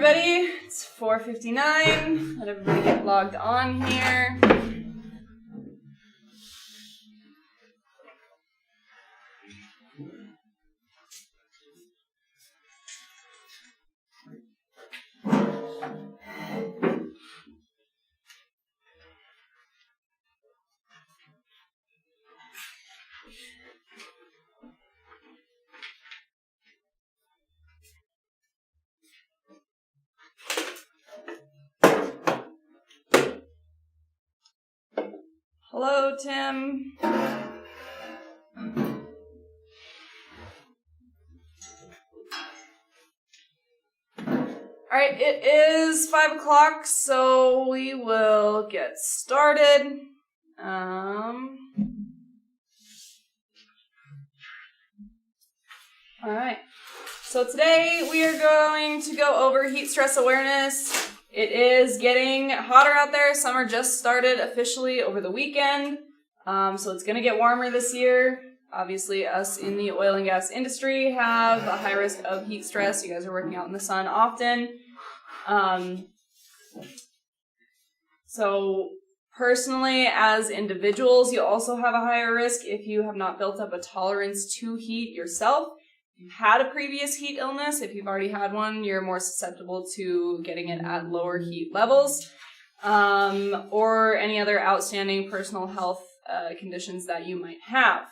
everybody. It's 4:59. Let everybody get logged on here. Hello, Tim. Alright, it is 5 o'clock, so we will get started. Alright, so today we are going to go over heat stress awareness. It is getting hotter out there. Summer just started officially over the weekend, so it's going to get warmer this year. Obviously, us in the oil and gas industry have a high risk of heat stress. You guys are working out in the sun often. So personally, as individuals, you also have a higher risk if you have not built up a tolerance to heat yourself. If you've had a previous heat illness, if you've already had one, you're more susceptible to getting it at lower heat levels, or any other outstanding personal health conditions that you might have.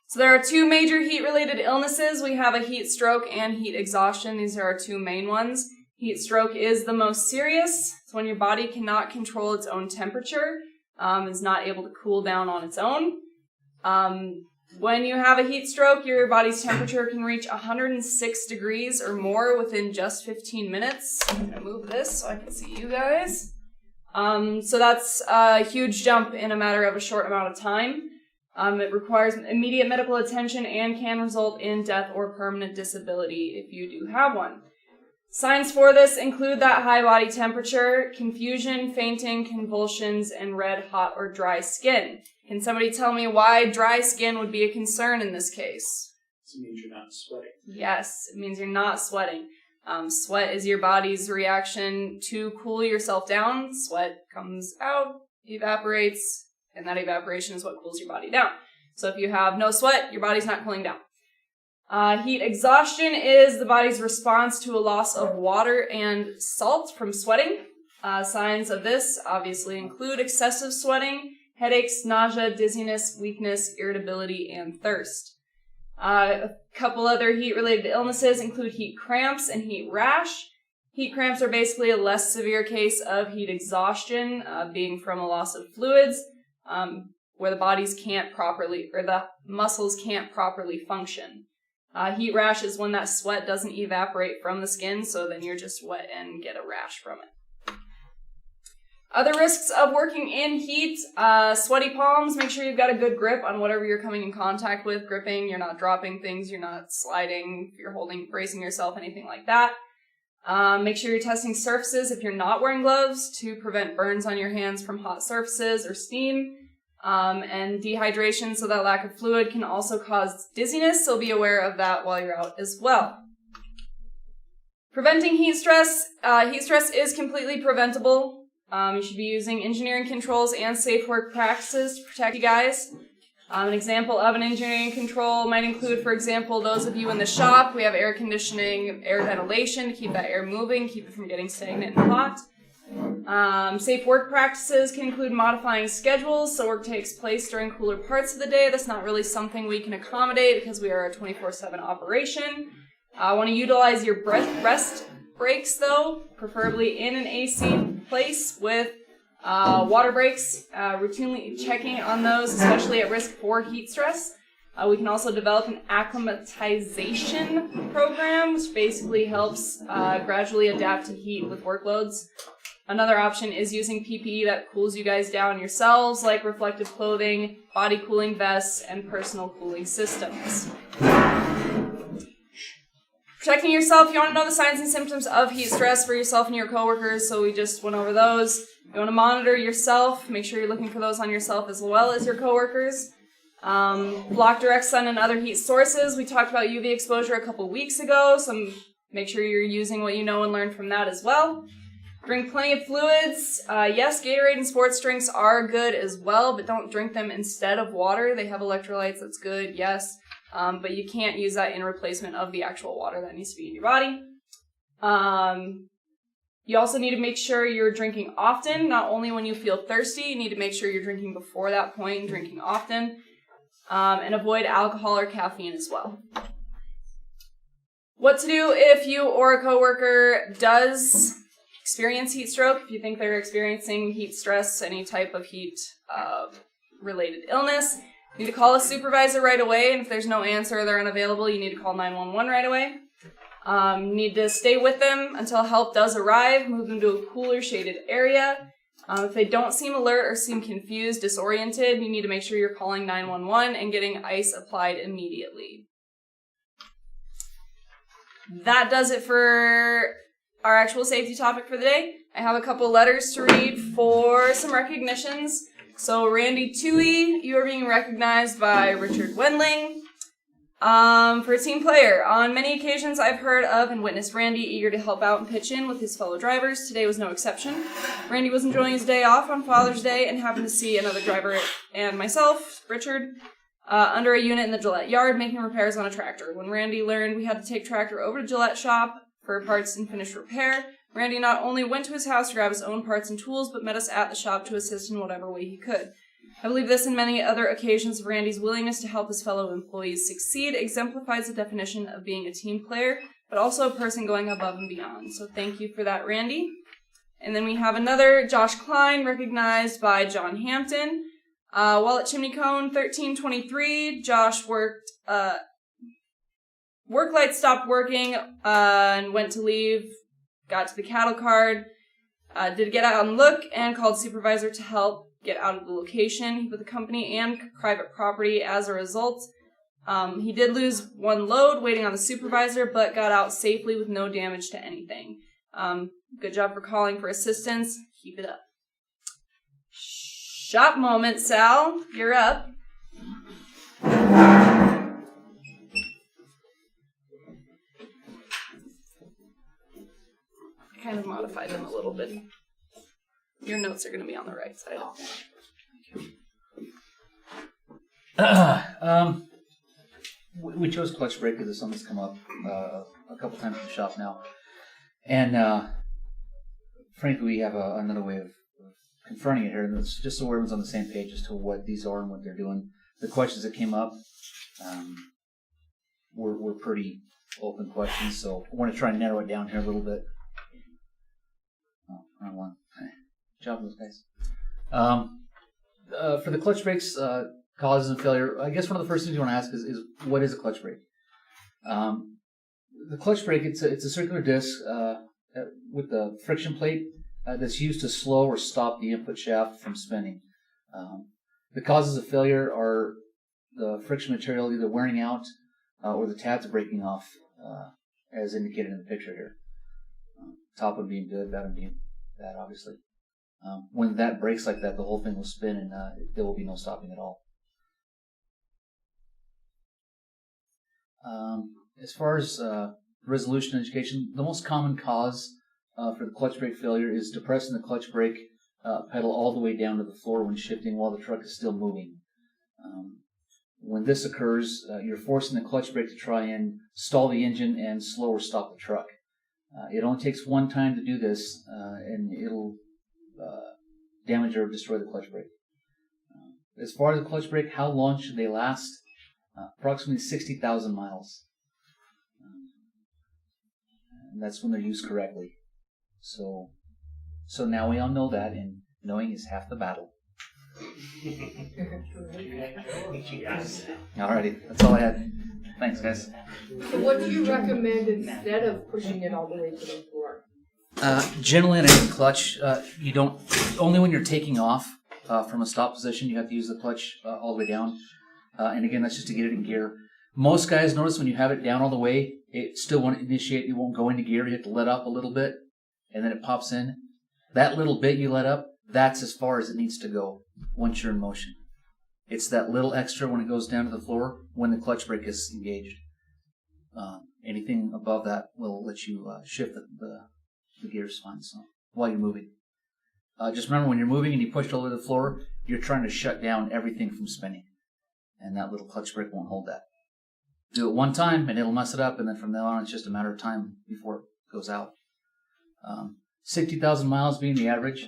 So there are two major heat-related illnesses. We have a heat stroke and heat exhaustion. These are our two main ones. Heat stroke is the most serious. It's when your body cannot control its own temperature, is not able to cool down on its own. When you have a heat stroke, your body's temperature can reach 106 degrees or more within just 15 minutes. I'm going to move this so I can see you guys. So that's a huge jump in a matter of a short amount of time. It requires immediate medical attention and can result in death or permanent disability if you do have one. Signs for this include that high body temperature, confusion, fainting, convulsions, and red, hot, or dry skin. Can somebody tell me why dry skin would be a concern in this case? It means you're not sweating. Yes, it means you're not sweating. Sweat is your body's reaction to cool yourself down. Sweat comes out, evaporates, and that evaporation is what cools your body down. So if you have no sweat, your body's not cooling down. Heat exhaustion is the body's response to a loss of water and salt from sweating. Signs of this obviously include excessive sweating, headaches, nausea, dizziness, weakness, irritability, and thirst. A couple other heat-related illnesses include heat cramps and heat rash. Heat cramps are basically a less severe case of heat exhaustion, being from a loss of fluids, where the bodies can't properly, or the muscles can't properly function. Heat rash is when that sweat doesn't evaporate from the skin, so then you're just wet and get a rash from it. Other risks of working in heat, sweaty palms. Make sure you've got a good grip on whatever you're coming in contact with. Gripping, you're not dropping things, you're not sliding, you're bracing yourself, anything like that. Make sure you're testing surfaces if you're not wearing gloves to prevent burns on your hands from hot surfaces or steam. And dehydration, so that lack of fluid can also cause dizziness, so be aware of that while you're out as well. Preventing heat stress. Heat stress is completely preventable. You should be using engineering controls and safe work practices to protect you guys. An example of an engineering control might include, for example, those of you in the shop, we have air conditioning, air ventilation to keep that air moving, keep it from getting stagnant and hot. Safe work practices can include modifying schedules, so work takes place during cooler parts of the day. That's not really something we can accommodate because we are a 24/7 operation. Want to utilize your rest breaks, though, preferably in an AC place with water breaks, routinely checking on those, especially at risk for heat stress. We can also develop an acclimatization program, which basically helps gradually adapt to heat with workloads. Another option is using PPE that cools you guys down yourselves, like reflective clothing, body cooling vests, and personal cooling systems. Protecting yourself, you want to know the signs and symptoms of heat stress for yourself and your coworkers, so we just went over those. You want to monitor yourself, make sure you're looking for those on yourself as well as your coworkers. Block direct sun and other heat sources. We talked about UV exposure a couple weeks ago. Some Make sure you're using what you know and learn from that as well. Drink plenty of fluids. Yes, Gatorade and sports drinks are good as well, but don't drink them instead of water. They have electrolytes, that's good, yes. But you can't use that in replacement of the actual water that needs to be in your body. You also need to make sure you're drinking often, not only when you feel thirsty. You need to make sure you're drinking before that point and drinking often. And avoid alcohol or caffeine as well. What to do if you or a coworker does experience heat stroke, if you think they're experiencing heat stress, any type of heat related illness. You need to call a supervisor right away, and if there's no answer or they're unavailable, you need to call 911 right away. You need to stay with them until help does arrive, move them to a cooler, shaded area. If they don't seem alert or seem confused, disoriented, you need to make sure you're calling 911 and getting ice applied immediately. That does it for our actual safety topic for the day. I have a couple letters to read for some recognitions. So Randy Toohey, you are being recognized by Richard Wendling. For a team player, on many occasions I've heard of and witnessed Randy eager to help out and pitch in with his fellow drivers. Today was no exception. Randy was enjoying his day off on Father's Day and happened to see another driver and myself, Richard, under a unit in the Gillette yard making repairs on a tractor. When Randy learned we had to take tractor over to Gillette shop for parts and finish repair, Randy not only went to his house to grab his own parts and tools, but met us at the shop to assist in whatever way he could. I believe this and many other occasions of Randy's willingness to help his fellow employees succeed exemplifies the definition of being a team player, but also a person going above and beyond. So thank you for that, Randy. And then we have another, Josh Klein, recognized by John Hampton. While at Chimney Cone 1323, Josh work light stopped working and went to leave, got to the cattle card, did get out and look, and called supervisor to help get out of the location with the company and private property. As a result, he did lose one load waiting on the supervisor, but got out safely with no damage to anything. Good job for calling for assistance. Keep it up. Shop moment, Sal. You're up. I kind of modified them a little bit. Your notes are going to be on the right side. We chose clutch brake because it's something that's come up a couple times in the shop now. And frankly, we have another way of confronting it here, and it's just so everyone's on the same page as to what these are and what they're doing. The questions that came up were pretty open questions, so I want to try and narrow it down here a little bit. Oh, wrong one. Good job, those guys. For the clutch brakes, causes and failure, I guess one of the first things you want to ask is what is a clutch brake? The clutch brake, it's a circular disc with the friction plate that's used to slow or stop the input shaft from spinning. The causes of failure are the friction material either wearing out or the tabs breaking off, as indicated in the picture here. Top one being good, bottom being bad, obviously. When that breaks like that, the whole thing will spin and there will be no stopping at all. As far as resolution education, the most common cause for the clutch brake failure is depressing the clutch brake pedal all the way down to the floor when shifting while the truck is still moving. When this occurs, you're forcing the clutch brake to try and stall the engine and slow or stop the truck. It only takes one time to do this, and it'll damage or destroy the clutch brake. As far as the clutch brake, how long should they last? Approximately 60,000 miles. And that's when they're used correctly. So now we all know that, and knowing is half the battle. Alrighty, that's all I had. Thanks, guys. So what do you recommend instead of pushing it all the way to the floor? Generally, in any clutch, you don't. Only when you're taking off from a stop position, you have to use the clutch all the way down. And again, that's just to get it in gear. Most guys notice when you have it down all the way, it still won't initiate. You won't go into gear. You have to let up a little bit, and then it pops in. That little bit you let up, that's as far as it needs to go once you're in motion. It's that little extra when it goes down to the floor when the clutch brake is engaged. Anything above that will let you shift the gears fine. So while you're moving, just remember when you're moving and you push it all over the floor, you're trying to shut down everything from spinning, and that little clutch brake won't hold that. Do it one time and it'll mess it up, and then from then on it's just a matter of time before it goes out. 60,000 miles being the average.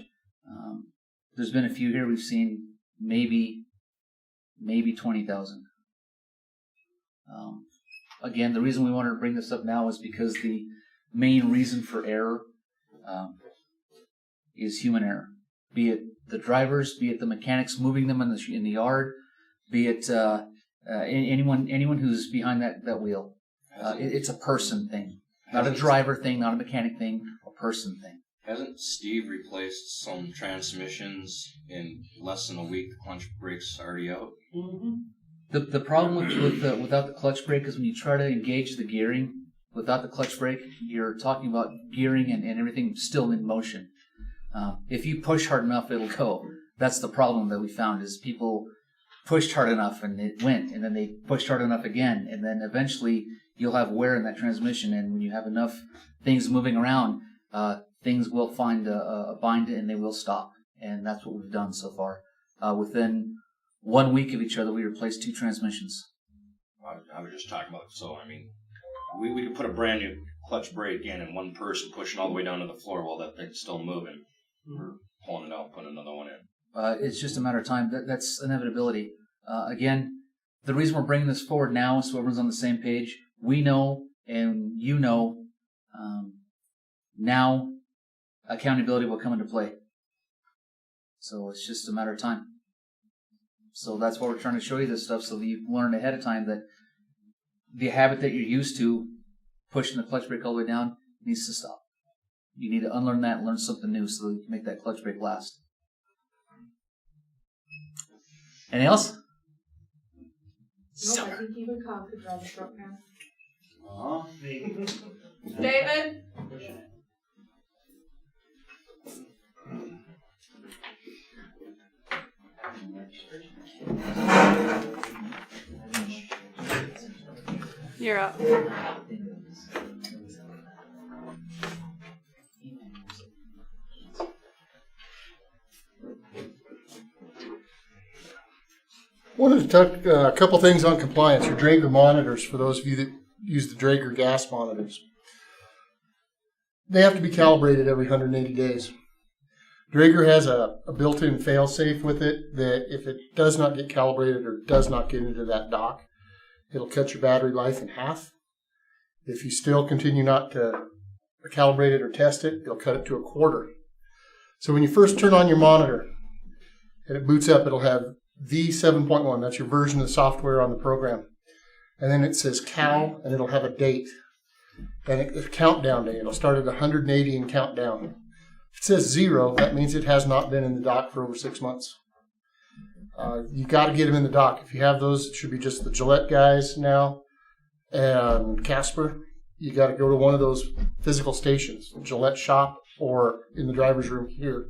There's been a few here we've seen maybe 20,000. Again, the reason we wanted to bring this up now is because the main reason for error is human error. Be it the drivers, be it the mechanics moving them in the yard, be it anyone who's behind that wheel. It's a person thing, not a driver thing, not a mechanic thing, a person thing. Hasn't Steve replaced some transmissions in less than a week? The clutch brake's already out. Mm-hmm. The problem without the clutch brake is when you try to engage the gearing without the clutch brake, you're talking about gearing and everything still in motion. If you push hard enough, it'll go. That's the problem that we found is people pushed hard enough and it went, and then they pushed hard enough again, and then eventually you'll have wear in that transmission, and when you have enough things moving around, things will find a bind and they will stop. And that's what we've done so far. Within 1 week of each other, we replaced 2 transmissions. I was just talking about, so I mean, we could put a brand new clutch brake in and one person pushing all the way down to the floor while that thing's still moving. We're pulling it out, putting another one in. It's just a matter of time. That's inevitability. Again, the reason we're bringing this forward now is so everyone's on the same page. We know, and you know, now accountability will come into play. So it's just a matter of time. So that's why we're trying to show you this stuff so that you learn ahead of time that the habit that you're used to, pushing the clutch brake all the way down, needs to stop. You need to unlearn that and learn something new so that you can make that clutch brake last. Anything else? Nope, I think even Kyle could drive a truck now. David? You're up. Wanted to talk a couple things on compliance. Your Draeger monitors, for those of you that use the Draeger gas monitors. They have to be calibrated every 180 days. Draeger has a built-in fail-safe with it that if it does not get calibrated or does not get into that dock, it'll cut your battery life in half. If you still continue not to calibrate it or test it, it'll cut it to a quarter. So when you first turn on your monitor and it boots up, it'll have V7.1. That's your version of the software on the program. And then it says cal, and it'll have a date. And a countdown date. It'll start at 180 and count down. If it says 0, that means it has not been in the dock for over 6 months. You got to get them in the dock. If you have those, it should be just the Gillette guys now and Casper. You got to go to one of those physical stations, Gillette shop or in the driver's room here,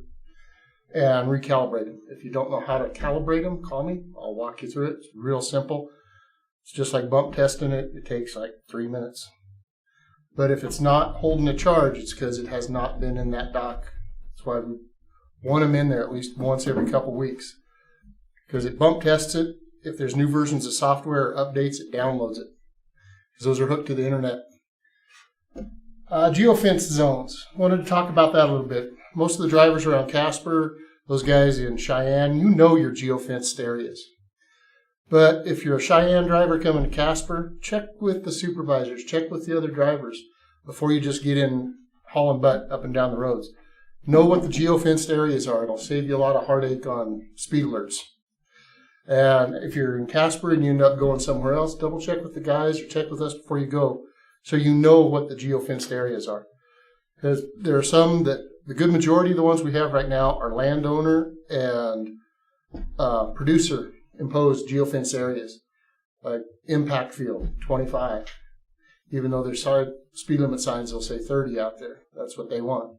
and recalibrate them. If you don't know how to calibrate them, call me. I'll walk you through it. It's real simple. It's just like bump testing it. It takes like 3 minutes. But if it's not holding a charge, it's because it has not been in that dock. That's why we want them in there at least once every couple weeks. Because it bump tests it. If there's new versions of software or updates, it downloads it. Because those are hooked to the internet. Geofence zones. Wanted to talk about that a little bit. Most of the drivers around Casper, those guys in Cheyenne, you know your geofenced areas. But if you're a Cheyenne driver coming to Casper, check with the supervisors, check with the other drivers before you just get in hauling butt up and down the roads. Know what the geofenced areas are. It'll save you a lot of heartache on speed alerts. And if you're in Casper and you end up going somewhere else, double check with the guys or check with us before you go so you know what the geofenced areas are. Because there are some that, the good majority of the ones we have right now are landowner and producer imposed geofence areas, like impact field, 25. Even though there's speed limit signs, they'll say 30 out there. That's what they want.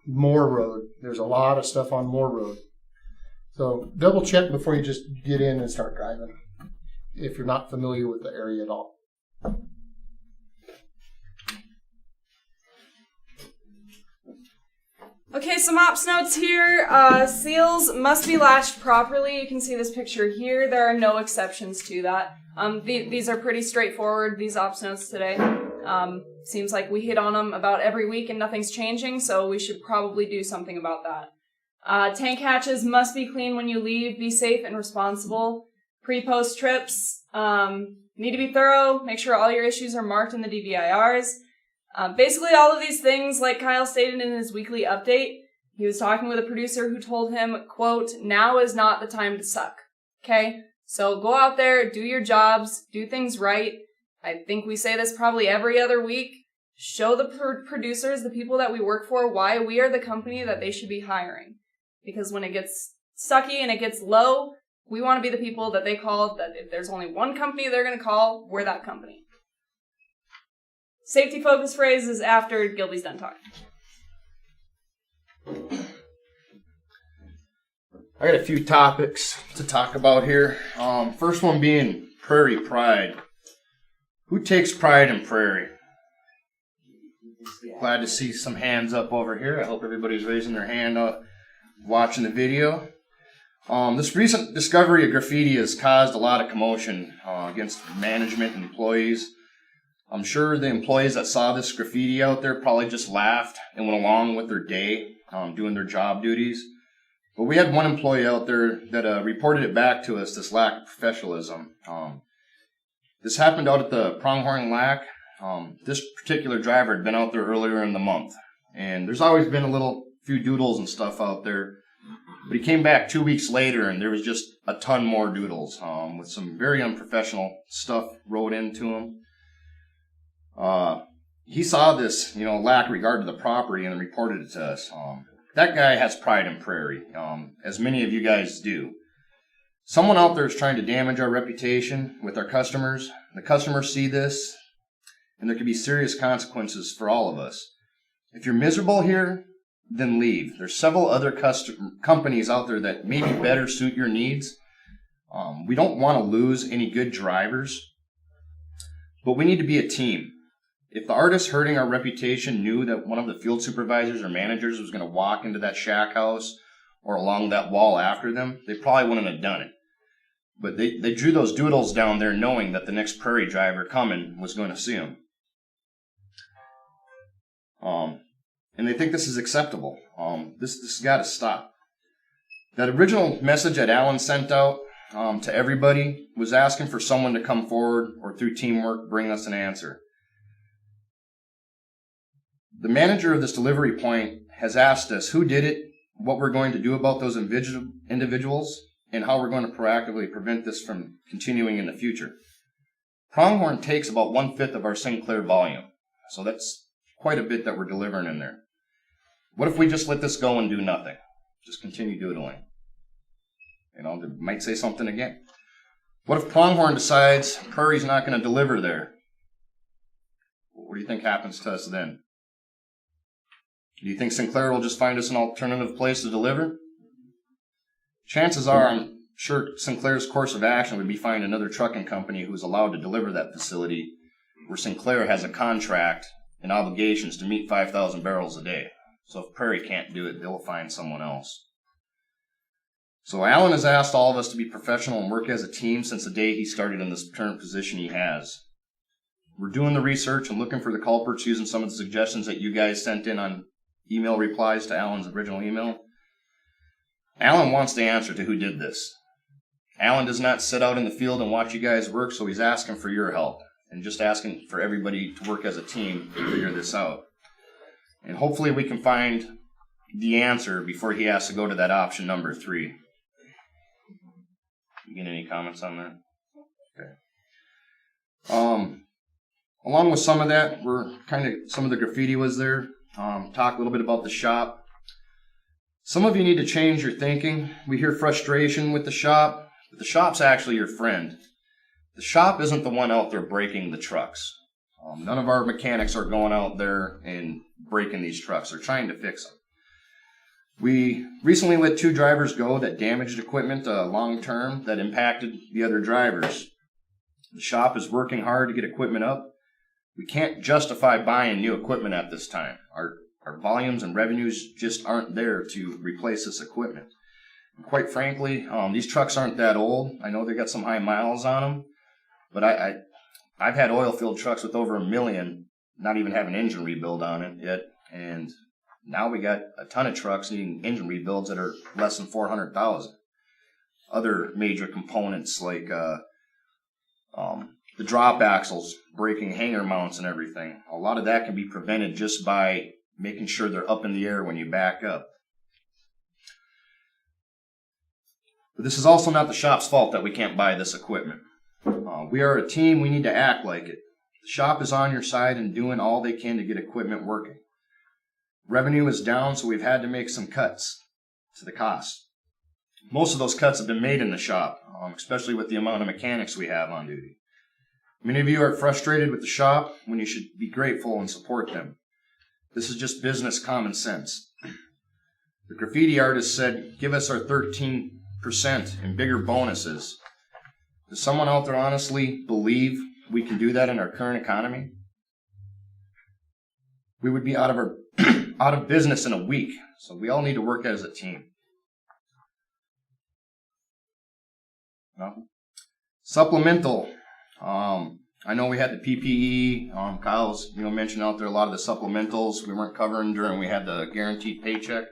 Moore Road, there's a lot of stuff on Moore Road. So double check before you just get in and start driving, if you're not familiar with the area at all. Okay, some ops notes here. Seals must be latched properly. You can see this picture here. There are no exceptions to that. These are pretty straightforward, these ops notes today. Seems like we hit on them about every week and nothing's changing, so we should probably do something about that. Tank hatches must be clean when you leave. Be safe and responsible. Pre-post trips need to be thorough. Make sure all your issues are marked in the DVIRs. Basically, all of these things, like Kyle stated in his weekly update, he was talking with a producer who told him, quote, "Now is not the time to suck." Okay? So go out there, do your jobs, do things right. I think we say this probably every other week. Show the producers, the people that we work for, why we are the company that they should be hiring. Because when it gets sucky and it gets low, we want to be the people that they call, that if there's only one company they're going to call, we're that company. Safety focus phrase is after Gilby's done talking. I got a few topics to talk about here. First one being Prairie Pride. Who takes pride in Prairie? Glad to see some hands up over here. I hope everybody's raising their hand watching the video. This recent discovery of graffiti has caused a lot of commotion against management and employees. I'm sure the employees that saw this graffiti out there probably just laughed and went along with their day, doing their job duties. But we had one employee out there that reported it back to us, this lack of professionalism. This happened out at the Pronghorn Lac. This particular driver had been out there earlier in the month. And there's always been a few doodles and stuff out there. But he came back 2 weeks later and there was just a ton more doodles with some very unprofessional stuff wrote into them. He saw this, lack of regard to the property and reported it to us. That guy has pride in Prairie, as many of you guys do. Someone out there is trying to damage our reputation with our customers. The customers see this, and there could be serious consequences for all of us. If you're miserable here, then leave. There's several other companies out there that maybe better suit your needs. We don't want to lose any good drivers, but we need to be a team. If the artist hurting our reputation knew that one of the field supervisors or managers was going to walk into that shack house or along that wall after them, they probably wouldn't have done it. But they drew those doodles down there knowing that the next Prairie driver coming was going to see them. And they think this is acceptable. This has got to stop. That original message that Alan sent out to everybody was asking for someone to come forward or through teamwork bring us an answer. The manager of this delivery point has asked us who did it, what we're going to do about those individuals, and how we're going to proactively prevent this from continuing in the future. Pronghorn takes about 1/5 of our Sinclair volume, so that's quite a bit that we're delivering in there. What if we just let this go and do nothing? Just continue doodling. They might say something again. What if Pronghorn decides Prairie's not going to deliver there? What do you think happens to us then? Do you think Sinclair will just find us an alternative place to deliver? Chances are, I'm sure Sinclair's course of action would be find another trucking company who's allowed to deliver that facility where Sinclair has a contract and obligations to meet 5,000 barrels a day. So if Prairie can't do it, they'll find someone else. So Alan has asked all of us to be professional and work as a team since the day he started in this current position he has. We're doing the research and looking for the culprits using some of the suggestions that you guys sent in on email replies to Alan's original email. Alan wants the answer to who did this. Alan does not sit out in the field and watch you guys work, so he's asking for your help and just asking for everybody to work as a team to figure this out. And hopefully we can find the answer before he has to go to that option number 3. You get any comments on that? Okay. Along with some of that, some of the graffiti was there. Talk a little bit about the shop. Some of you need to change your thinking. We hear frustration with the shop, but the shop's actually your friend. The shop isn't the one out there breaking the trucks. None of our mechanics are going out there and breaking these trucks. They're trying to fix them. We recently let 2 drivers go that damaged equipment long term that impacted the other drivers. The shop is working hard to get equipment up. We can't justify buying new equipment at this time. Our our volumes and revenues just aren't there to replace this equipment. And quite frankly, these trucks aren't that old. I know they got some high miles on them, but I've had oil-filled trucks with over 1 million not even have an engine rebuild on it yet, and now we got a ton of trucks needing engine rebuilds that are less than $400,000. Other major components like the drop axles, breaking hanger mounts and everything, a lot of that can be prevented just by making sure they're up in the air when you back up. But this is also not the shop's fault that we can't buy this equipment. We are a team, we need to act like it. The shop is on your side and doing all they can to get equipment working. Revenue is down, so we've had to make some cuts to the cost. Most of those cuts have been made in the shop, especially with the amount of mechanics we have on duty. Many of you are frustrated with the shop when you should be grateful and support them. This is just business common sense. The graffiti artist said, give us our 13% and bigger bonuses. Does someone out there honestly believe we can do that in our current economy? We would be out of business in a week, so we all need to work as a team. No? Supplemental. I know we had the PPE. Kyle's mentioned out there a lot of the supplementals we weren't covering during we had the guaranteed paycheck.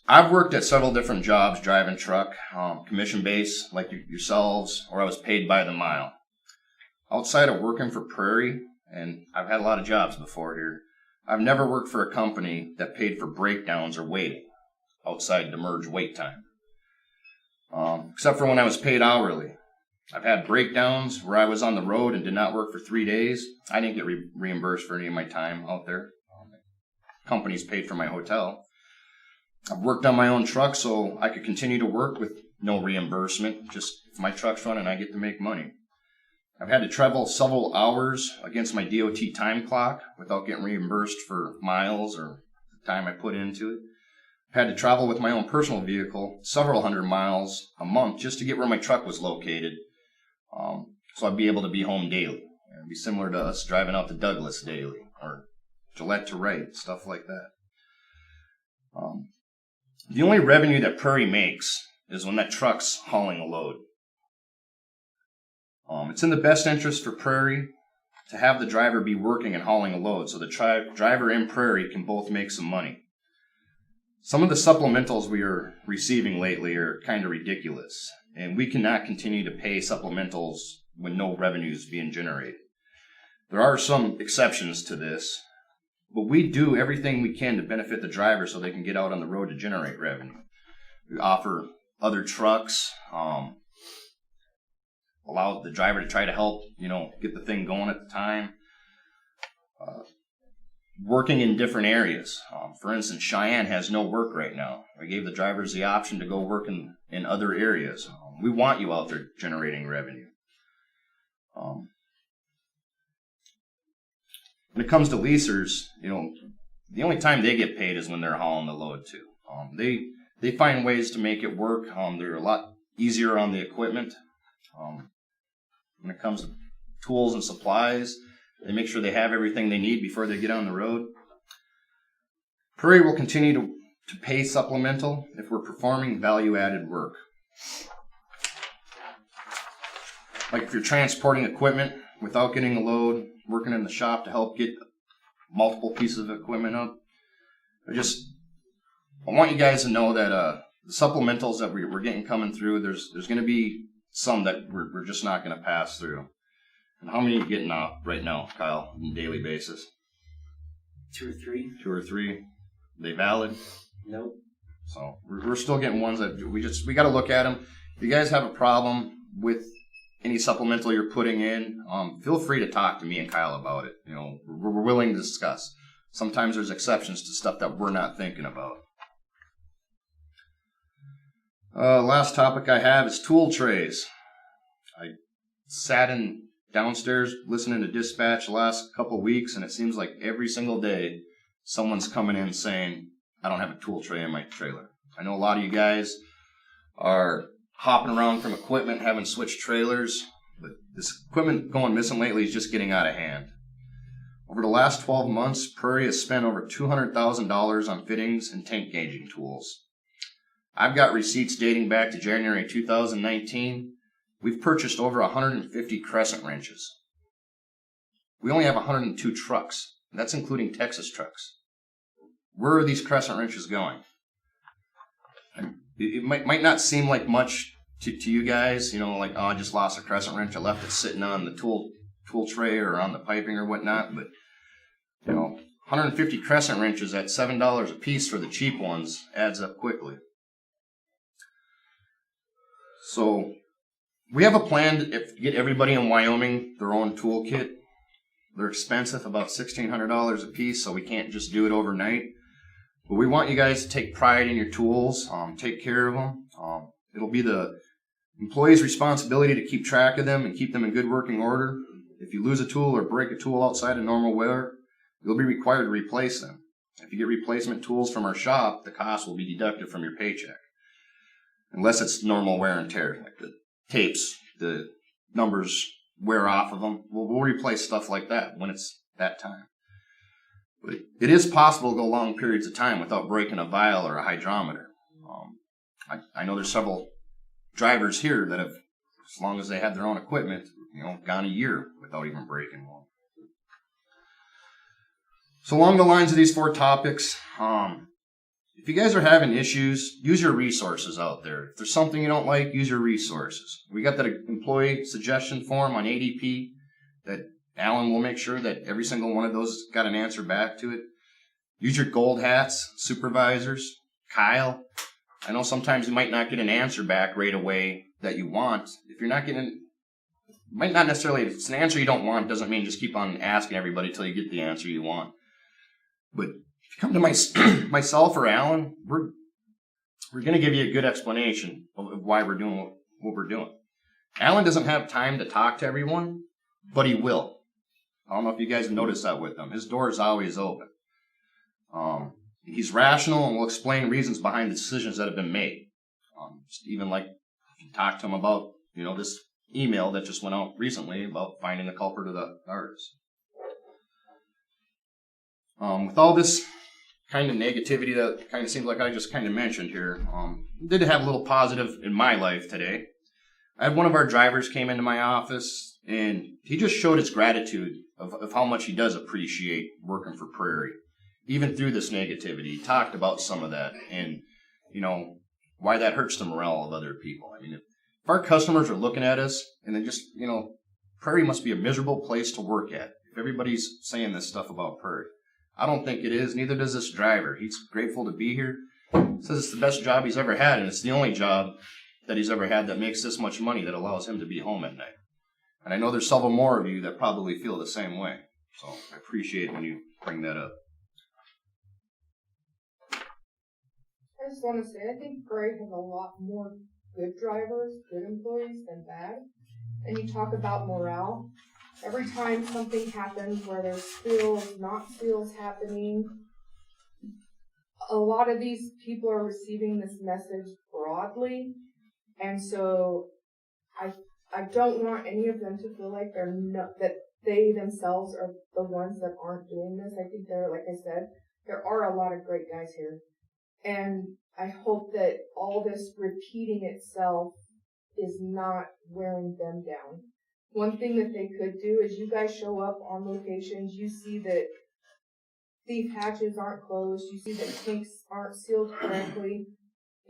I've worked at several different jobs driving truck, commission-based like yourselves, or I was paid by the mile. Outside of working for Prairie, and I've had a lot of jobs before here, I've never worked for a company that paid for breakdowns or waiting outside demerge wait time, except for when I was paid hourly. I've had breakdowns where I was on the road and did not work for 3 days. I didn't get reimbursed for any of my time out there. Companies paid for my hotel. I've worked on my own truck so I could continue to work with no reimbursement. Just if my truck's running, I get to make money. I've had to travel several hours against my DOT time clock without getting reimbursed for miles or the time I put into it. I've had to travel with my own personal vehicle several hundred miles a month just to get where my truck was located, so I'd be able to be home daily. It'd be similar to us driving out to Douglas daily or Gillette to Wright, stuff like that. The only revenue that Prairie makes is when that truck's hauling a load. It's in the best interest for Prairie to have the driver be working and hauling a load so the driver and Prairie can both make some money. Some of the supplementals we are receiving lately are kind of ridiculous, and we cannot continue to pay supplementals when no revenue is being generated. There are some exceptions to this, but we do everything we can to benefit the driver so they can get out on the road to generate revenue. We offer other trucks, allow the driver to try to help, get the thing going at the time. Working in different areas. For instance, Cheyenne has no work right now. We gave the drivers the option to go work in other areas. We want you out there generating revenue. When it comes to leasers, the only time they get paid is when they're hauling the load too. They find ways to make it work. They're a lot easier on the equipment. When it comes to tools and supplies, they make sure they have everything they need before they get on the road. Prairie will continue to pay supplemental if we're performing value-added work. Like if you're transporting equipment without getting a load, working in the shop to help get multiple pieces of equipment up. I want you guys to know that the supplementals that we're getting coming through, there's going to be some that we're just not going to pass through. And how many are you getting out right now, Kyle, on a daily basis? 2 or 3. 2 or 3. Are they valid? Nope. So we're still getting ones that we got to look at them. If you guys have a problem with any supplemental you're putting in, feel free to talk to me and Kyle about it. We're willing to discuss. Sometimes there's exceptions to stuff that we're not thinking about. Last topic I have is tool trays. I sat downstairs listening to dispatch the last couple weeks, and it seems like every single day someone's coming in saying, I don't have a tool tray in my trailer. I know a lot of you guys are hopping around from equipment, having switched trailers, but this equipment going missing lately is just getting out of hand. Over the last 12 months, Prairie has spent over $200,000 on fittings and tank gauging tools. I've got receipts dating back to January 2019. We've purchased over 150 crescent wrenches. We only have 102 trucks. That's including Texas trucks. Where are these crescent wrenches going? It might not seem like much to you guys, like, oh, I just lost a crescent wrench. I left it sitting on the tool tray or on the piping or whatnot. But, 150 crescent wrenches at $7 a piece for the cheap ones adds up quickly. So we have a plan to get everybody in Wyoming their own toolkit. They're expensive, about $1,600 a piece, so we can't just do it overnight. But we want you guys to take pride in your tools, take care of them. It'll be the employee's responsibility to keep track of them and keep them in good working order. If you lose a tool or break a tool outside of normal wear, you'll be required to replace them. If you get replacement tools from our shop, the cost will be deducted from your paycheck. Unless it's normal wear and tear, like the tapes, the numbers wear off of them. We'll replace stuff like that when it's that time. But it is possible to go long periods of time without breaking a vial or a hydrometer. I know there's several drivers here that have, as long as they had their own equipment, gone a year without even breaking one. So along the lines of these 4 topics, if you guys are having issues, use your resources out there. If there's something you don't like, use your resources. We got that employee suggestion form on ADP that Alan will make sure that every single one of those got an answer back to it. Use your gold hats, supervisors, Kyle. I know sometimes you might not get an answer back right away that you want. If you're not getting, might not necessarily, if it's an answer you don't want, doesn't mean just keep on asking everybody till you get the answer you want. But if you come to myself or Alan, we're going to give you a good explanation of why we're doing what we're doing. Alan doesn't have time to talk to everyone, but he will. I don't know if you guys noticed that with him. His door is always open. He's rational and will explain reasons behind the decisions that have been made. Even like if you talk to him about, this email that just went out recently about finding the culprit of the artist. With all this kind of negativity that kind of seems like I just kind of mentioned here, did have a little positive in my life today. I had one of our drivers came into my office and he just showed his gratitude of how much he does appreciate working for Prairie. Even through this negativity, he talked about some of that and, why that hurts the morale of other people. I mean, if our customers are looking at us and they just, Prairie must be a miserable place to work at. If everybody's saying this stuff about Prairie. I don't think it is. Neither does this driver. He's grateful to be here. Says it's the best job he's ever had, and it's the only job that he's ever had that makes this much money that allows him to be home at night. And I know there's several more of you that probably feel the same way. So I appreciate when you bring that up. I just want to say, I think Prairie has a lot more good drivers, good employees than bad. And you talk about morale. Every time something happens where there's spills, not spills happening, a lot of these people are receiving this message broadly. And so I don't want any of them to feel like that they themselves are the ones that aren't doing this. I think like I said, there are a lot of great guys here. And I hope that all this repeating itself is not wearing them down. One thing that they could do is you guys show up on locations, you see that thief hatches aren't closed, you see that tanks aren't sealed correctly,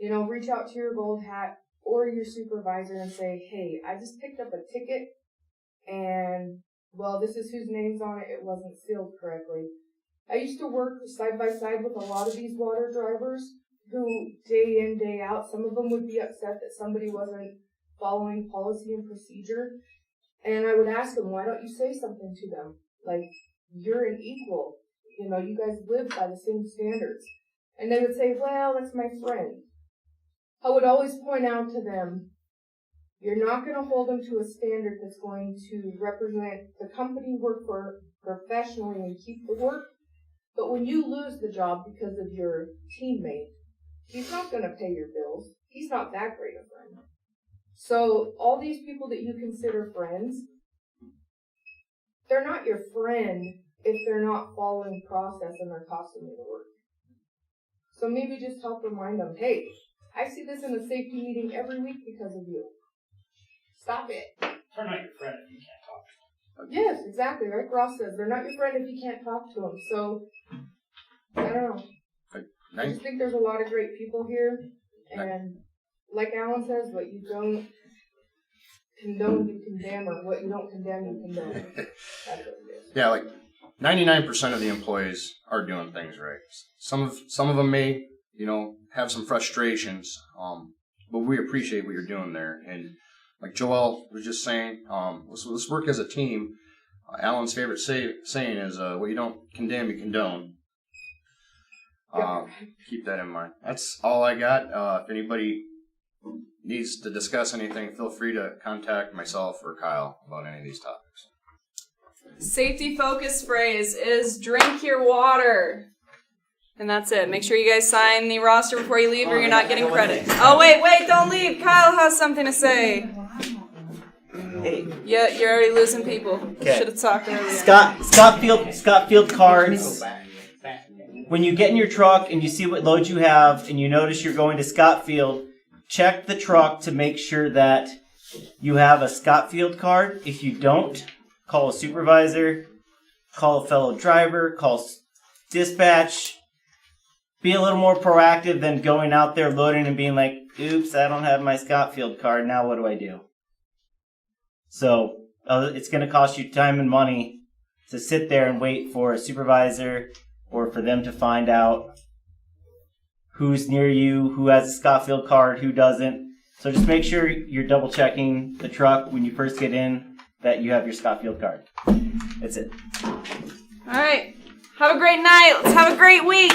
reach out to your gold hat or your supervisor and say, hey, I just picked up a ticket and, well, this is whose name's on it, it wasn't sealed correctly. I used to work side by side with a lot of these water drivers who day in, day out, some of them would be upset that somebody wasn't following policy and procedure. And I would ask them, why don't you say something to them? Like, you're an equal. You guys live by the same standards. And they would say, well, that's my friend. I would always point out to them, you're not going to hold them to a standard that's going to represent the company you work for professionally and keep the work. But when you lose the job because of your teammate, he's not going to pay your bills. He's not that great a friend. So all these people that you consider friends, they're not your friend if they're not following process and they're costing you the work. So maybe just help remind them, hey, I see this in a safety meeting every week because of you. Stop it. They're not your friend if you can't talk to them. Yes, exactly. Like Ross says, they're not your friend if you can't talk to them. So, I don't know. I just think there's a lot of great people here. And like Alan says, what you don't condone, you condemn, or what you don't condemn, you condone. That's what it is. Yeah, like 99% of the employees are doing things right. Some of them may, have some frustrations, but we appreciate what you're doing there. And like Joel was just saying, let's work as a team. Alan's favorite saying is, what you don't condemn, you condone. Keep that in mind. That's all I got. If anybody needs to discuss anything, feel free to contact myself or Kyle about any of these topics. Safety focus phrase is drink your water. And that's it. Make sure you guys sign the roster before you leave or you're not getting credit. Oh, wait, don't leave. Kyle has something to say. Hey. Yeah, you're already losing people. Okay. Should have talked earlier. Scott Field cards. When you get in your truck and you see what load you have and you notice you're going to Scott Field, check the truck to make sure that you have a Scott Field card. If you don't, call a supervisor, call a fellow driver, call dispatch. Be a little more proactive than going out there loading and being like, oops, I don't have my Scott Field card. Now what do I do? So it's going to cost you time and money to sit there and wait for a supervisor or for them to find out who's near you, who has a Scott Field card, who doesn't. So just make sure you're double checking the truck when you first get in that you have your Scott Field card. That's it. All right. Have a great night. Let's have a great week.